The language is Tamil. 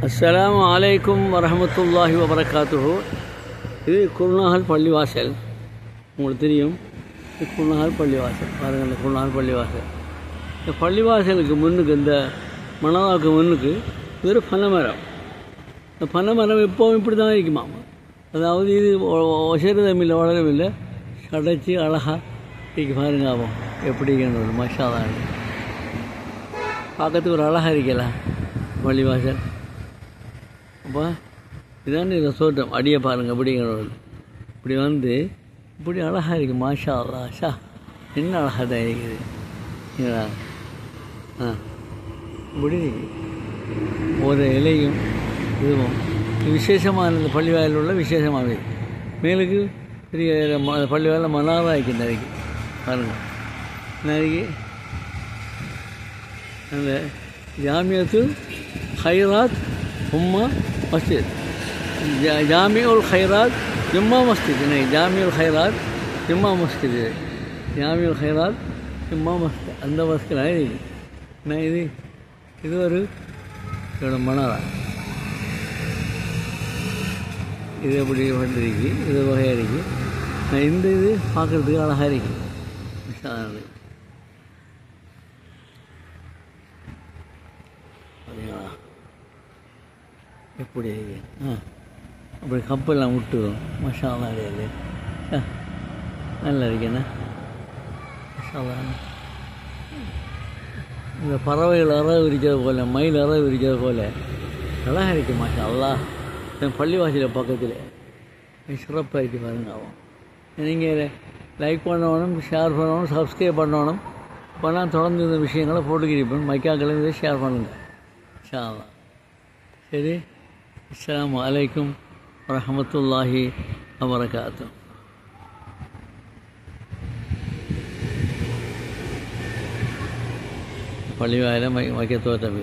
அஸ்ஸலாமு அலைக்கும் வரஹ்மத்துல்லாஹி வபரகாத்துஹு. இது குருநாகல் பள்ளிவாசல். உங்களுக்கு தெரியும், இது குருநாகல் பள்ளிவாசல். பாருங்கள், இந்த குருநாகல் பள்ளிவாசல். இந்த பள்ளிவாசலுக்கு முன்னுக்கு, இந்த மணவாக்கு முன்னுக்கு ஒரு பனைமரம். இந்த பனைமரம் எப்போவும் இப்படி தான் இருக்குமா. அதாவது இது ஒசரதும் இல்லை, வளரும் இல்லை, சடைச்சி அழகாக இருக்கு. பாருங்க, ஆகும் எப்படி இருக்கணும். மஷா தான் பார்க்கறதுக்கு ஒரு அழகாக இருக்கலாம் பள்ளிவாசல். அப்போ இதான் இந்த தோட்டம். அடியை பாருங்கள் அப்படிங்கிறது. இப்படி வந்து இப்படி அழகாக இருக்குது. மாஷா அல்லா, ஷா என்ன அழகாக தான் இருக்குது. இப்படி ஒரு இலையும் இதுவும் விசேஷமான இந்த பள்ளிவாயில் உள்ள விசேஷமானது. மேலுக்கு பெரிய பள்ளிவாயில் மனாரா இருக்குது. நிறைக்கு பாருங்கள், நிறைக்கு அந்த ஜாமியத்து ஹைராத் உம்மா மஸ்ஜித், ஜாமியுல் ஹைராத் ஜும்மா மஸ்ஜித். नहीं, ஜாமியுல் ஹைராத் ஜும்மா மஸ்ஜித். ஜாமியுல் ஹைராத் ஜும்மா மஸ்ஜித் அந்த மஸ்ஜித் இருக்குது. நான் இது ஒரு இதோட மனாரா. இது எப்படி வந்துருக்கு, இது வகையாக இருக்குது. நான் இந்த இது பார்க்குறதுக்கு அழகாக இருக்குது. எப்படி அப்படி கப்பெல்லாம் விட்டுரும். மஷாலா அடையாது. நல்லா இருக்கேண்ணா. மஷாலா. இந்த பறவைகள் அறவு இருக்கிறது போல், மயில் அறவு இருக்கிறது போல் அழகாக இருக்குது. மாஷா அல்லாஹ். என் பள்ளிவாசலில் பக்கத்தில் சிறப்பாக இருக்குது. பாருங்க, ஆகும். நீங்கள் லைக் பண்ணணும், ஷேர் பண்ணணும், சப்ஸ்கிரைப் பண்ணணும். இப்போ நான் தொடர்ந்து இந்த விஷயங்களை போட்டுக்கிருப்பேன். மைக்காக்களை இதை ஷேர் பண்ணுங்கள். இன்ஷா அல்லாஹ். சரி, அஸ்ஸலாமு அலைக்கும் வரஹ்மத்துல்லாஹி வபரகாத்துஹு. பள்ளிவாயில மைக்க தோட்டம்.